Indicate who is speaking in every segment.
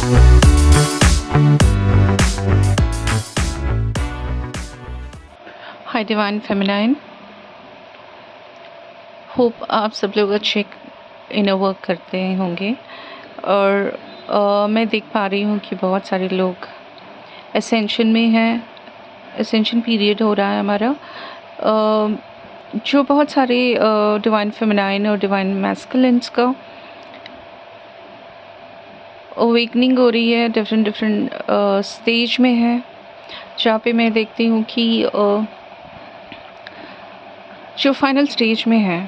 Speaker 1: हाय divine feminine, hope आप सब लोग अच्छे इनर वर्क करते होंगे। और मैं देख पा रही हूँ कि बहुत सारे लोग एसेंशन में हैं। एसेंशन पीरियड हो रहा है हमारा, जो बहुत सारे डिवाइन फेमिनाइन और डिवाइन मैस्कुलिन्स का अवेकनिंग हो रही है। डिफरेंट स्टेज में है, जहाँ पे मैं देखती हूँ कि जो फाइनल स्टेज में है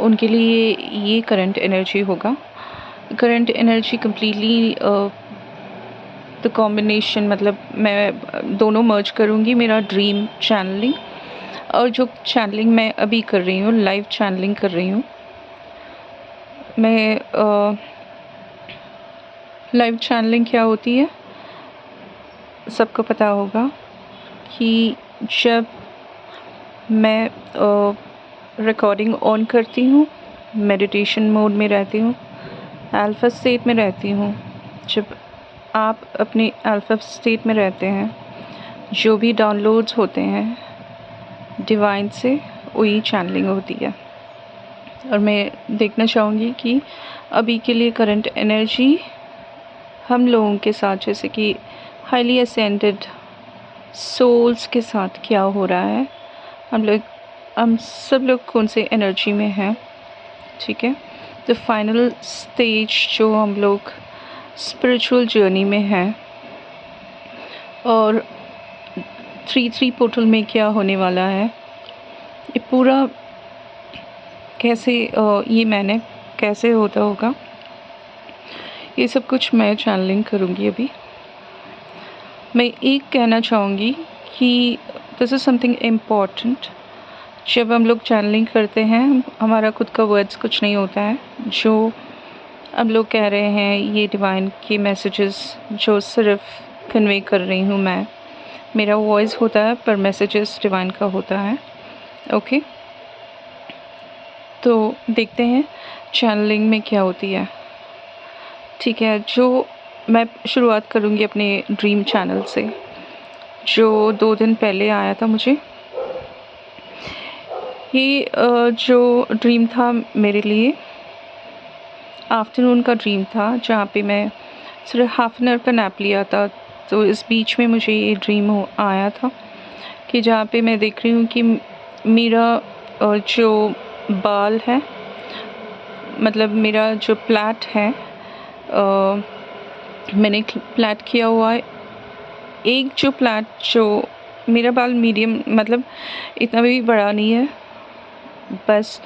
Speaker 1: उनके लिए ये करंट एनर्जी होगा। Current energy completely the combination, मतलब मैं दोनों मर्ज करूँगी, मेरा ड्रीम चैनलिंग और जो चैनलिंग मैं अभी कर रही हूँ, लाइव चैनलिंग कर रही हूँ। मैं लाइव चैनलिंग क्या होती है सबको पता होगा कि जब मैं रिकॉर्डिंग ऑन करती हूँ, मेडिटेशन मोड में रहती हूँ, अल्फा स्टेट में रहती हूँ। जब आप अपने अल्फा स्टेट में रहते हैं, जो भी डाउनलोड्स होते हैं डिवाइन से, वही चैनलिंग होती है। और मैं देखना चाहूँगी कि अभी के लिए करंट एनर्जी हम लोगों के साथ, जैसे कि हाईली असेंडेड सोल्स के साथ क्या हो रहा है। हम सब लोग कौन से एनर्जी में हैं, ठीक है। तो फाइनल स्टेज जो हम लोग स्पिरिचुअल जर्नी में हैं, और 3-3 पोर्टल में क्या होने वाला है, ये पूरा कैसे ये मैंने कैसे होता होगा, ये सब कुछ मैं चैनलिंग करूँगी। अभी मैं एक कहना चाहूँगी कि दिस इज़ समथिंग इम्पॉर्टेंट। जब हम लोग चैनलिंग करते हैं, हमारा खुद का वर्ड्स कुछ नहीं होता है। जो हम लोग कह रहे हैं, ये डिवाइन के मैसेजेस जो सिर्फ कन्वे कर रही हूँ मैं, मेरा वॉइस होता है पर मैसेजेस डिवाइन का होता है। ओके, तो देखते हैं चैनलिंग में क्या होती है। ठीक है, जो मैं शुरुआत करूँगी अपने ड्रीम चैनल से, जो 2 दिन पहले आया था मुझे। ये जो ड्रीम था मेरे लिए आफ्टरनून का ड्रीम था, जहाँ पे मैं सिर्फ हाफ एन आवर का नैप लिया था। तो इस बीच में मुझे ये ड्रीम आया था कि जहाँ पे मैं देख रही हूँ कि मेरा जो बाल है, मतलब मेरा जो प्लैट है, मैंने प्लैट किया हुआ है। एक जो प्लैट, जो मेरा बाल मीडियम, मतलब इतना भी बड़ा नहीं है, बस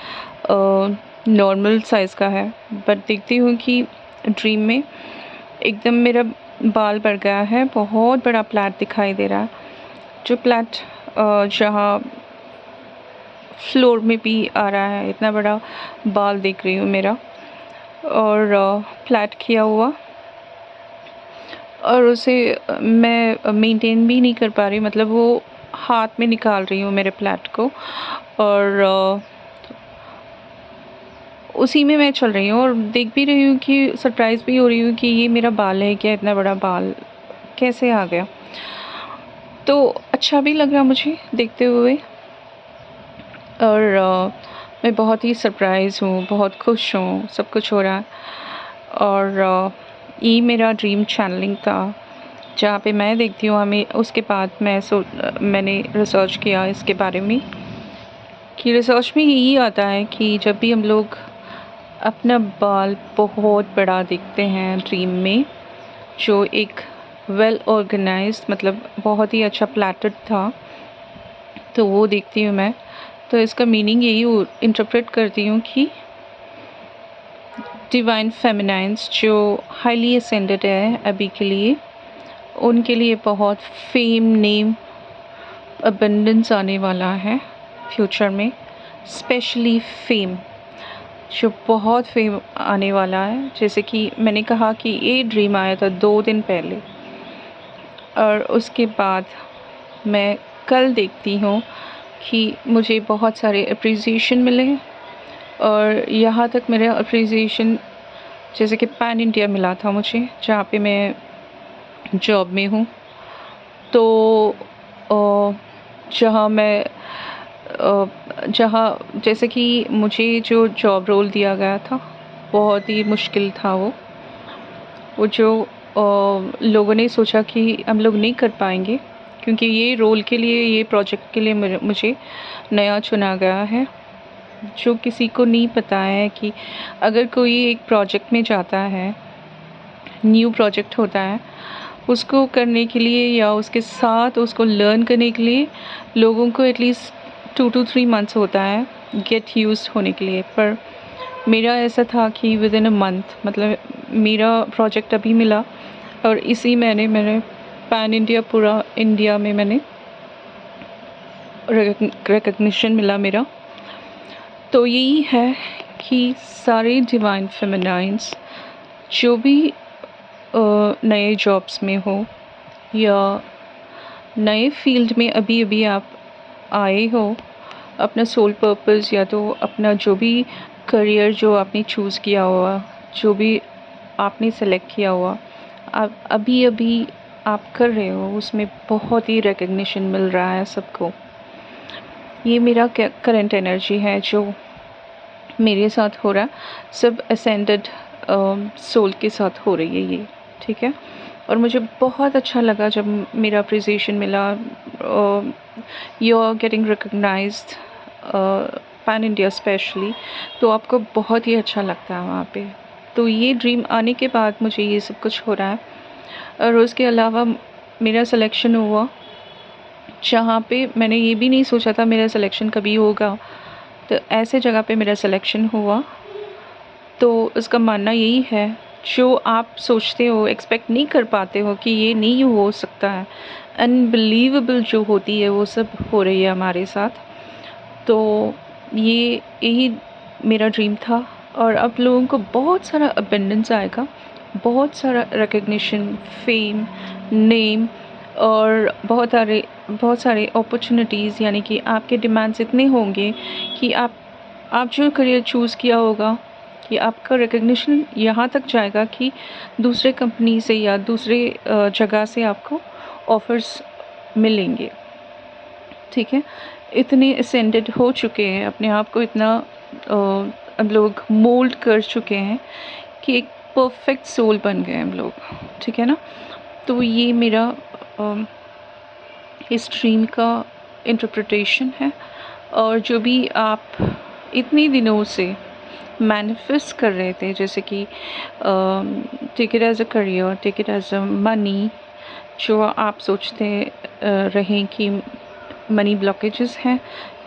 Speaker 1: नॉर्मल साइज़ का है। बट देखती हूँ कि ड्रीम में एकदम मेरा बाल बढ़ गया है, बहुत बड़ा प्लैट दिखाई दे रहा है। जो प्लैट जहाँ फ्लोर में भी आ रहा है, इतना बड़ा बाल देख रही हूँ मेरा, और प्लैट किया हुआ, और उसे मैं मेंटेन भी नहीं कर पा रही, मतलब वो हाथ में निकाल रही हूँ मेरे प्लैट को, और उसी में मैं चल रही हूँ और देख भी रही हूँ कि सरप्राइज़ भी हो रही हूँ कि ये मेरा बाल है क्या, इतना बड़ा बाल कैसे आ गया। तो अच्छा भी लग रहा मुझे देखते हुए, और मैं बहुत ही सरप्राइज़ हूँ, बहुत खुश हूँ, सब कुछ हो रहा है। और ये मेरा ड्रीम चैनलिंग था, जहाँ पे मैं देखती हूँ हमें। उसके बाद मैंने रिसर्च किया इसके बारे में, कि रिसर्च में यही आता है कि जब भी हम लोग अपना बाल बहुत बड़ा देखते हैं ड्रीम में, जो एक वेल ऑर्गेनाइज्ड, मतलब बहुत ही अच्छा प्लैटेड था, तो वो देखती हूँ मैं। तो इसका मीनिंग यही इंटरप्रेट करती हूँ कि डिवाइन फेमिनाइंस जो हाईली असेंडेड है अभी के लिए, उनके लिए बहुत फेम, नेम, अबंडेंस आने वाला है फ्यूचर में। स्पेशली फेम, जो बहुत फेम आने वाला है। जैसे कि मैंने कहा कि ये ड्रीम आया था 2 दिन पहले, और उसके बाद मैं कल देखती हूँ कि मुझे बहुत सारे अप्रिसिएशन मिले हैं, और यहाँ तक मेरा अप्रिसिएशन जैसे कि पैन इंडिया मिला था मुझे, जहाँ पे मैं जॉब में हूँ। तो अ, जहाँ मैं जहाँ जैसे कि मुझे जो जॉब रोल दिया गया था, बहुत ही मुश्किल था वो। वो जो लोगों ने सोचा कि हम लोग नहीं कर पाएँगे, क्योंकि ये रोल के लिए, ये प्रोजेक्ट के लिए मुझे नया चुना गया है। जो किसी को नहीं पता है कि अगर कोई एक प्रोजेक्ट में जाता है, न्यू प्रोजेक्ट होता है, उसको करने के लिए या उसके साथ उसको लर्न करने के लिए लोगों को एटलीस्ट 2 टू 3 मंथ्स होता है गेट यूज़्ड होने के लिए। पर मेरा ऐसा था कि विदिन अ मंथ, मतलब मेरा प्रोजेक्ट अभी मिला और इसी महीने मैंने पैन इंडिया, पूरा इंडिया में मैंने रिकग्निशन मिला मेरा। तो यही है कि सारे डिवाइन फेमिनाइन्स जो भी नए जॉब्स में हो या नए फील्ड में अभी आप आए हो, अपना सोल पर्पस या तो अपना जो भी करियर जो आपने चूज़ किया हुआ, जो भी आपने सेलेक्ट किया हुआ, आप अभी आप कर रहे हो, उसमें बहुत ही रिकग्निशन मिल रहा है सबको। ये मेरा करंट एनर्जी है जो मेरे साथ हो रहा है, सब असेंडेड सोल के साथ हो रही है ये, ठीक है। और मुझे बहुत अच्छा लगा जब मेरा अप्रिसिएशन मिला, you are getting recognized pan India specially, तो आपको बहुत ही अच्छा लगता है वहाँ पे। तो ये ड्रीम आने के बाद मुझे ये सब कुछ हो रहा है। और उसके अलावा मेरा सिलेक्शन हुआ, जहाँ पे मैंने ये भी नहीं सोचा था मेरा सिलेक्शन कभी होगा, तो ऐसे जगह पे मेरा सिलेक्शन हुआ। तो उसका मानना यही है, जो आप सोचते हो, एक्सपेक्ट नहीं कर पाते हो कि ये नहीं हो सकता है, अनबिलीवेबल जो होती है वो सब हो रही है हमारे साथ। तो ये यही मेरा ड्रीम था। और अब लोगों को बहुत सारा अबंडेंस आएगा, बहुत सारा रिकग्निशन, फेम, नेम और बहुत सारे अपॉर्चुनिटीज़, यानी कि आपके डिमांड्स इतने होंगे कि आप जो करियर चूज़ किया होगा, कि आपका रिकग्निशन यहाँ तक जाएगा कि दूसरे कंपनी से या दूसरे जगह से आपको ऑफ़र्स मिलेंगे, ठीक है। इतने असेंडेड हो चुके हैं, अपने आप को इतना हम लोग मोल्ड कर चुके हैं कि एक परफेक्ट सोल बन गए हम लोग, ठीक है ना। तो ये मेरा इस ड्रीम का इंटरप्रिटेशन है। और जो भी आप इतने दिनों से मैनिफेस्ट कर रहे थे, जैसे कि take it as a career, take it as a money, जो आप सोचते रहें कि मनी ब्लॉकेजेस हैं,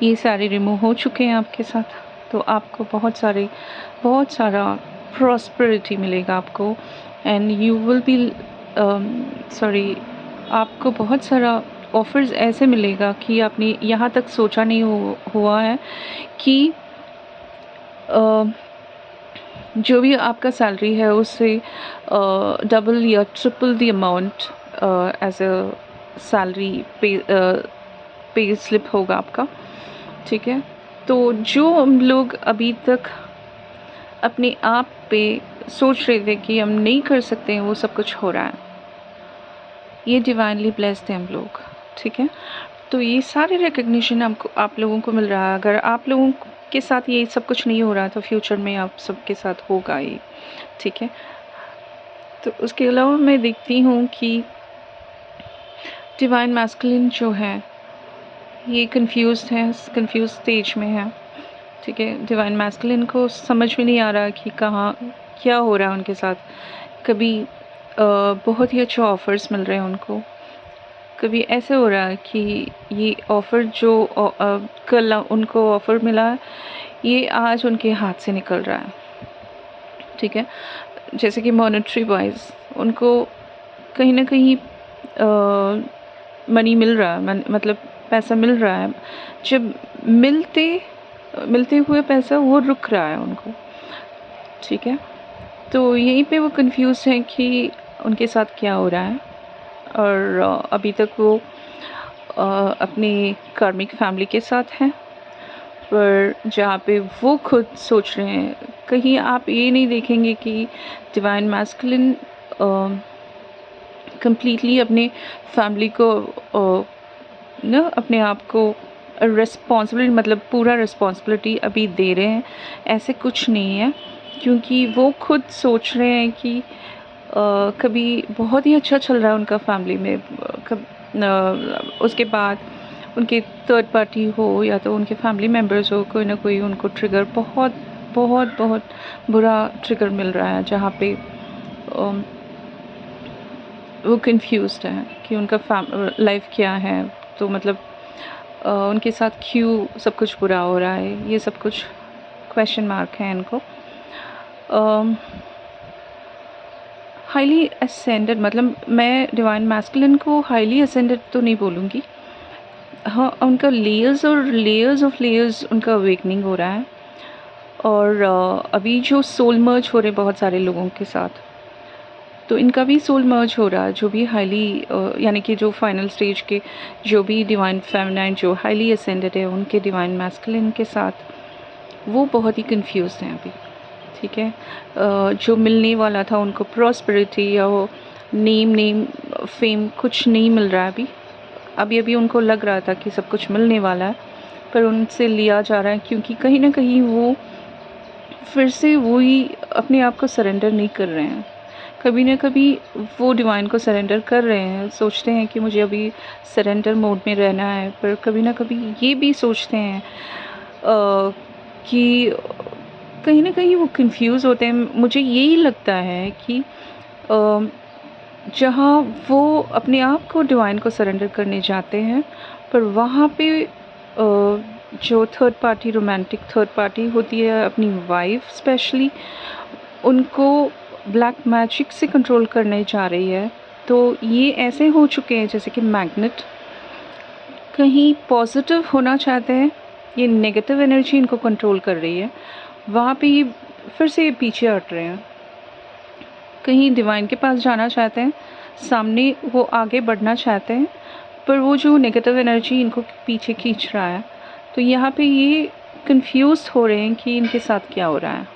Speaker 1: ये सारे रिमूव हो चुके हैं आपके साथ। तो आपको बहुत सारा प्रॉस्पेरिटी मिलेगा आपको, and you will be sorry, आपको बहुत सारा ऑफ़र्स ऐसे मिलेगा कि आपने यहाँ तक सोचा नहीं हुआ है कि जो भी आपका सैलरी है उससे डबल या triple the amount as a salary pay slip होगा आपका, ठीक है। तो जो हम लोग अभी तक अपने आप पे सोच रहे थे कि हम नहीं कर सकते हैं, वो सब कुछ हो रहा है। ये डिवाइनली ब्लेस्ड हैं हम लोग, ठीक है। तो ये सारे रिकग्निशन आप लोगों को मिल रहा है। अगर आप लोगों के साथ ये सब कुछ नहीं हो रहा, तो फ्यूचर में आप सबके साथ होगा ही, ठीक है। तो उसके अलावा मैं देखती हूँ कि डिवाइन मैस्कुलिन जो है, ये कंफ्यूज स्टेज में है, ठीक है। डिवाइन मैस्कुलिन को समझ में नहीं आ रहा कि कहाँ क्या हो रहा है उनके साथ। कभी बहुत ही अच्छे ऑफ़र्स मिल रहे हैं उनको, कभी ऐसे हो रहा है कि ये ऑफ़र जो कल उनको ऑफ़र मिला है, ये आज उनके हाथ से निकल रहा है, ठीक है। जैसे कि मॉनेटरी वाइज उनको कहीं ना कहीं मनी मिल रहा है, मतलब पैसा मिल रहा है, जब मिलते हुए पैसा वो रुक रहा है उनको, ठीक है। तो यहीं पे वो कंफ्यूज हैं कि उनके साथ क्या हो रहा है। और अभी तक वो अपनी कार्मिक फैमिली के साथ हैं, पर जहाँ पे वो खुद सोच रहे हैं कहीं आप ये नहीं देखेंगे कि डिवाइन मैस्कुलिन कंप्लीटली अपने फैमिली को ना अपने आप को रिस्पॉन्सिबिलिटी मतलब पूरा रिस्पॉन्सिबिलिटी अभी दे रहे हैं, ऐसे कुछ नहीं है। क्योंकि वो खुद सोच रहे हैं कि कभी बहुत ही अच्छा चल रहा है उनका फैमिली में, उसके बाद उनके थर्ड पार्टी हो या तो उनके फैमिली मेम्बर्स हो, कोई ना कोई उनको ट्रिगर बहुत बहुत बहुत बुरा ट्रिगर मिल रहा है, जहाँ पे वो कंफ्यूज्ड है कि उनका लाइफ क्या है। तो मतलब उनके साथ क्यों सब कुछ बुरा हो रहा है, ये सब कुछ क्वेश्चन मार्क है इनको। हाईली असेंडेड मतलब मैं डिवाइन मैस्कुलिन को हाईली असेंडेड तो नहीं बोलूँगी, हाँ उनका लेयर्स और लेयर्स ऑफ लेयर्स उनका अवेकनिंग हो रहा है। और अभी जो सोल मर्ज हो रहे बहुत सारे लोगों के साथ, तो इनका भी सोल मर्ज हो रहा है, जो भी हाईली यानी कि जो फाइनल स्टेज के जो भी डिवाइन फेमिनाइन जो हाईली असेंडेड है उनके डिवाइन मैस्कुलिन के साथ, वो बहुत ही कंफ्यूज हैं अभी। ठीक है, जो मिलने वाला था उनको प्रॉस्पेरिटी या वो नेम फेम कुछ नहीं मिल रहा है अभी अभी उनको लग रहा था कि सब कुछ मिलने वाला है, पर उनसे लिया जा रहा है, क्योंकि कहीं ना कहीं वो फिर से वही अपने आप को सरेंडर नहीं कर रहे हैं। कभी ना कभी वो डिवाइन को सरेंडर कर रहे हैं, सोचते हैं कि मुझे अभी सरेंडर मोड में रहना है, पर कभी ना कभी ये भी सोचते हैं कि कहीं ना कहीं वो कंफ्यूज होते हैं। मुझे यही लगता है कि जहाँ वो अपने आप को डिवाइन को सरेंडर करने जाते हैं, पर वहाँ पे जो third party romantic third party होती है, अपनी वाइफ स्पेशली, उनको ब्लैक मैजिक से कंट्रोल करने जा रही है। तो ये ऐसे हो चुके हैं जैसे कि मैग्नेट, कहीं पॉजिटिव होना चाहते हैं, ये नेगेटिव एनर्जी इनको कंट्रोल कर रही है, वहाँ पे ये फिर से ये पीछे हट रहे हैं। कहीं डिवाइन के पास जाना चाहते हैं, सामने वो आगे बढ़ना चाहते हैं, पर वो जो नेगेटिव एनर्जी इनको पीछे खींच रहा है। तो यहाँ पे ये कंफ्यूज हो रहे हैं कि इनके साथ क्या हो रहा है।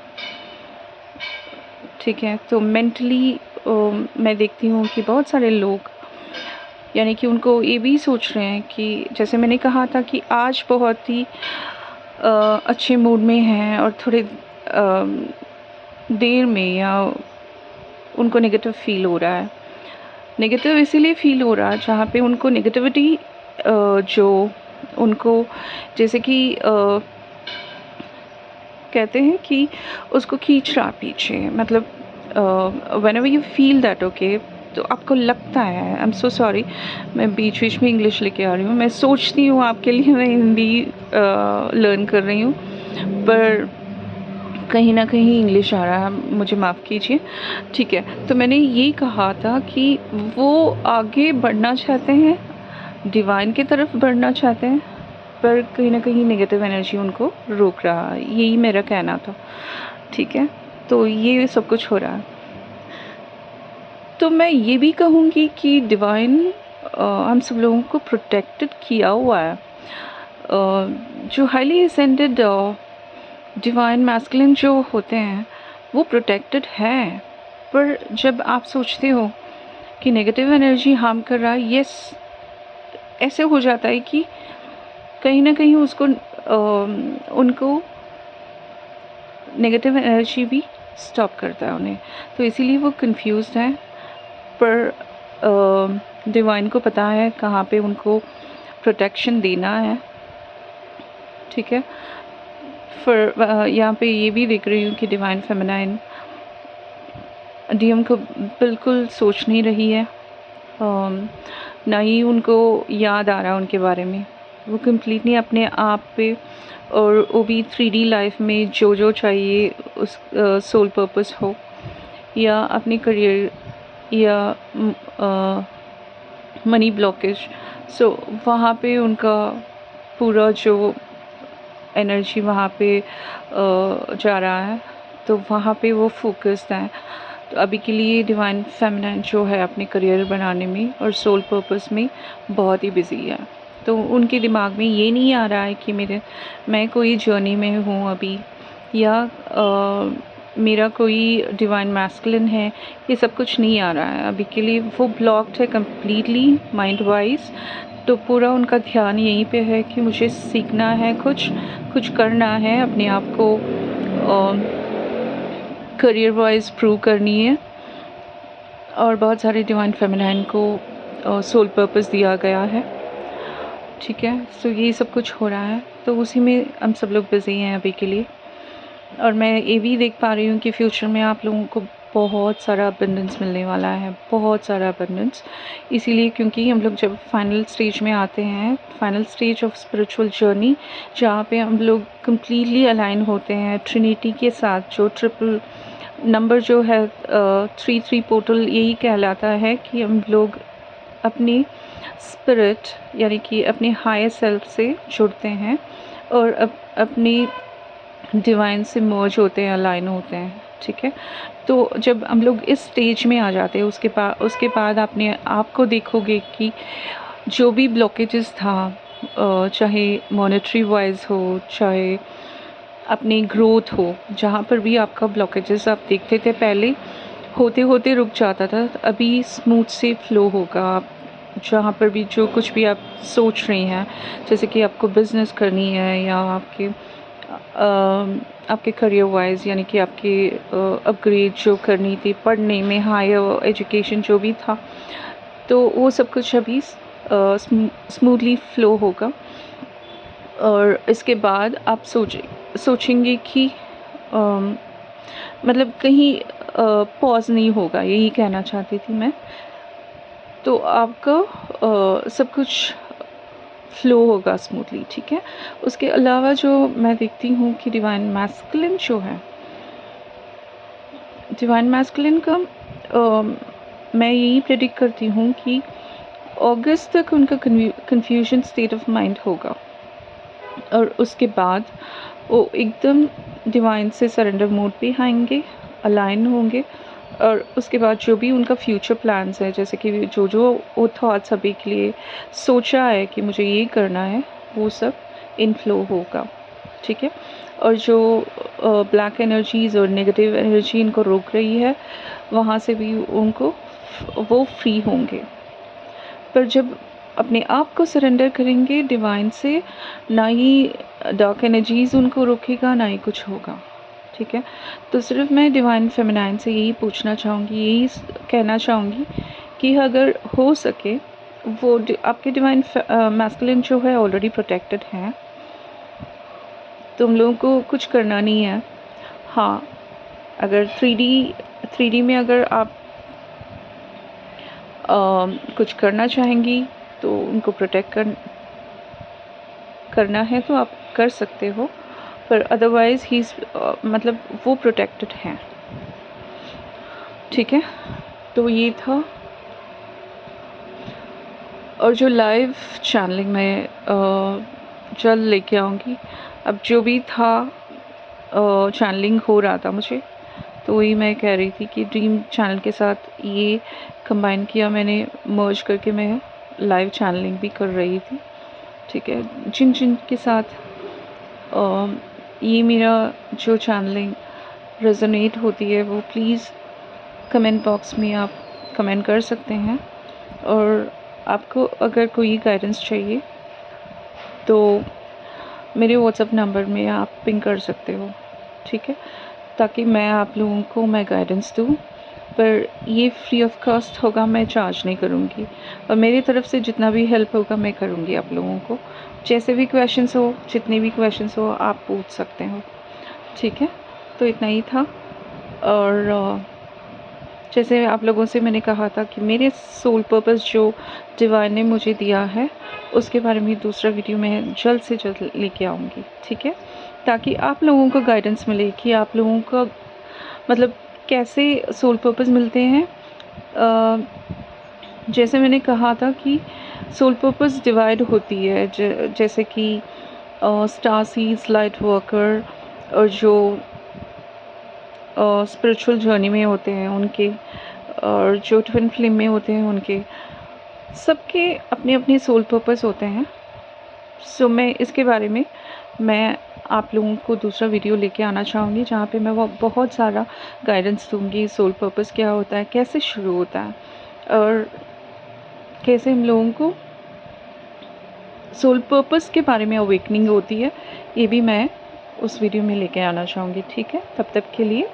Speaker 1: ठीक है, तो मेंटली मैं देखती हूँ कि बहुत सारे लोग यानी कि उनको ये भी सोच रहे हैं कि जैसे मैंने कहा था कि आज बहुत ही अच्छे मूड में हैं और थोड़े देर में या उनको नेगेटिव फील हो रहा है। नेगेटिव इसीलिए फील हो रहा है जहाँ पे उनको नेगेटिविटी जो उनको जैसे कि कहते हैं कि उसको खींच रहा पीछे, मतलब whenever you feel that okay, तो आपको लगता है, आई एम सो सॉरी मैं बीच बीच में इंग्लिश लेके आ रही हूँ, मैं सोचती हूँ आपके लिए मैं हिंदी लर्न कर रही हूँ, पर कहीं ना कहीं इंग्लिश आ रहा है, मुझे माफ़ कीजिए। ठीक है, तो मैंने ये कहा था कि वो आगे बढ़ना चाहते हैं, डिवाइन की तरफ बढ़ना चाहते हैं, पर कहीं ना कहीं नेगेटिव एनर्जी उनको रोक रहा है, यही मेरा कहना था। ठीक है, तो ये सब कुछ हो रहा है। तो मैं ये भी कहूँगी कि डिवाइन हम सब लोगों को प्रोटेक्टेड किया हुआ है। जो हाईली असेंडेड डिवाइन मैस्कुलिन जो होते हैं वो प्रोटेक्टेड हैं, पर जब आप सोचते हो कि नेगेटिव एनर्जी हार्म कर रहा है, यस ऐसे हो जाता है कि कहीं ना कहीं उसको उनको नेगेटिव एनर्जी भी स्टॉप करता है उन्हें, तो इसीलिए वो कंफ्यूज्ड हैं। पर डिवाइन को पता है कहाँ पे उनको प्रोटेक्शन देना है। ठीक है, फिर यहाँ पे ये भी देख रही हूँ कि डिवाइन फेमिनाइन डीएम को बिल्कुल सोच नहीं रही है, ना ही उनको याद आ रहा उनके बारे में, वो कम्प्लीटली अपने आप पे, और वो भी 3D लाइफ में जो चाहिए उस सोल पर्पस हो या अपने करियर या मनी ब्लॉकेज, सो वहाँ पे उनका पूरा जो एनर्जी वहाँ पे जा रहा है, तो वहाँ पे वो फोकस्ड हैं। तो अभी के लिए डिवाइन फेमिनाइन जो है अपने करियर बनाने में और सोल पर्पस में बहुत ही बिजी है। तो उनके दिमाग में ये नहीं आ रहा है कि मैं कोई जर्नी में हूँ अभी, या मेरा कोई डिवाइन मैस्कुलिन है, ये सब कुछ नहीं आ रहा है अभी के लिए। वो ब्लॉक्ड है कम्प्लीटली माइंड वाइज। तो पूरा उनका ध्यान यहीं पे है कि मुझे सीखना है, कुछ करना है, अपने आप को करियर वाइज प्रूव करनी है। और बहुत सारे डिवाइन फेमिनाइन को सोल पर्पस दिया गया है, ठीक है। सो ये सब कुछ हो रहा है, तो उसी में हम सब लोग बिज़ी हैं अभी के लिए। और मैं ये भी देख पा रही हूँ कि फ्यूचर में आप लोगों को बहुत सारा अबंडेंस मिलने वाला है, बहुत सारा अबंडेंस। इसीलिए क्योंकि हम लोग जब फाइनल स्टेज में आते हैं, final stage of spiritual journey, जहाँ पे हम लोग कम्प्लीटली अलाइन होते हैं ट्रिनिटी के साथ, जो ट्रिपल नंबर जो है 3 पोर्टल यही कहलाता है कि हम लोग अपनी स्पिरिट यानी कि अपने हायर सेल्फ से जुड़ते हैं और अपनी डिवाइन से मर्ज होते हैं, अलाइन होते हैं, ठीक है। तो जब हम लोग इस स्टेज में आ जाते हैं, उसके बाद आपने आपको देखोगे कि जो भी ब्लॉकेजेस था, चाहे मॉनेटरी वाइज हो, चाहे अपनी ग्रोथ हो, जहाँ पर भी आपका ब्लॉकेजेस आप देखते थे पहले होते होते रुक जाता था, अभी स्मूथ से फ्लो होगा। आप जहाँ पर भी जो कुछ भी आप सोच रही हैं, जैसे कि आपको बिज़नेस करनी है या आपके करियर वाइज, यानी कि आपकी अपग्रेड जो करनी थी पढ़ने में, हायर एजुकेशन जो भी था, तो वो सब कुछ अभी स्मूथली फ्लो होगा। और इसके बाद आप सोचेंगे कि मतलब कहीं पॉज नहीं होगा, यही कहना चाहती थी मैं। तो आपका सब कुछ फ्लो होगा स्मूथली, ठीक है। उसके अलावा जो मैं देखती हूँ कि डिवाइन मैस्कुलिन जो है, डिवाइन मैस्कुलिन का मैं यही प्रेडिक्ट करती हूँ कि अगस्त तक उनका कन्फ्यूजन स्टेट ऑफ माइंड होगा और उसके बाद वो एकदम डिवाइन से सरेंडर मोड पे आएंगे, अलाइन होंगे। और उसके बाद जो भी उनका फ्यूचर प्लान्स है, जैसे कि जो वो थॉट्स अभी के लिए सोचा है कि मुझे ये करना है, वो सब इनफ्लो होगा, ठीक है। और जो ब्लैक एनर्जीज़ और नेगेटिव एनर्जी इनको रोक रही है, वहाँ से भी वो फ्री होंगे। पर जब अपने आप को सरेंडर करेंगे डिवाइन से, ना ही डार्क एनर्जीज़ उनको रोकेगा, ना ही कुछ होगा, ठीक है। तो सिर्फ मैं डिवाइन फेमिनाइन से यही पूछना चाहूँगी, यही कहना चाहूँगी कि अगर हो सके वो आपके डिवाइन मैस्कुलिन जो है ऑलरेडी प्रोटेक्टेड हैं, तुम लोगों को कुछ करना नहीं है। हाँ, अगर 3D में अगर आप कुछ करना चाहेंगी तो उनको प्रोटेक्ट करना है तो आप कर सकते हो, पर अदरवाइज़ मतलब वो प्रोटेक्टेड हैं, ठीक है। तो ये था। और जो लाइव चैनलिंग में जल्द लेके आऊँगी। अब जो भी था चैनलिंग हो रहा था मुझे, तो वही मैं कह रही थी कि ड्रीम चैनल के साथ ये कंबाइन किया मैंने, मर्ज करके मैं लाइव चैनलिंग भी कर रही थी, ठीक है। जिन के साथ ये मेरा जो चैनलिंग रेजोनेट होती है, वो प्लीज़ कमेंट बॉक्स में आप कमेंट कर सकते हैं। और आपको अगर कोई गाइडेंस चाहिए तो मेरे व्हाट्सएप नंबर में आप पिंग कर सकते हो, ठीक है, ताकि मैं आप लोगों को गाइडेंस दूँ। पर ये फ्री ऑफ कॉस्ट होगा, मैं चार्ज नहीं करूँगी। और मेरी तरफ से जितना भी हेल्प होगा मैं करूँगी आप लोगों को। जैसे भी क्वेश्चंस हो, जितने भी क्वेश्चंस हो, आप पूछ सकते हो, ठीक है। तो इतना ही था। और जैसे आप लोगों से मैंने कहा था कि मेरे सोल पर्पस जो डिवाइन ने मुझे दिया है, उसके बारे में दूसरा वीडियो मैं जल्द से जल्द लेके आऊँगी, ठीक है, ताकि आप लोगों को गाइडेंस मिले कि आप लोगों का मतलब कैसे सोल पर्पस मिलते हैं। जैसे मैंने कहा था कि सोल पर्पस डिवाइड होती है, जैसे कि स्टार सीड्स, लाइट वर्कर, और जो स्पिरिचुअल जर्नी में होते हैं उनके, और जो ट्विन फ्लेम में होते हैं उनके, सबके अपने अपने सोल पर्पस होते हैं। सो मैं इसके बारे में मैं आप लोगों को दूसरा वीडियो लेके आना चाहूँगी जहाँ पे मैं वो बहुत सारा गाइडेंस दूँगी। सोल पर्पस क्या होता है, कैसे शुरू होता है और कैसे हम लोगों को सोल पर्पस के बारे में अवेकनिंग होती है, ये भी मैं उस वीडियो में लेके आना चाहूँगी। ठीक है, तब तक के लिए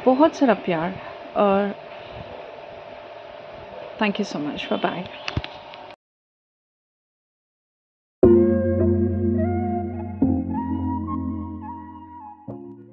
Speaker 1: बहुत सारा प्यार और thank you so much. Bye bye.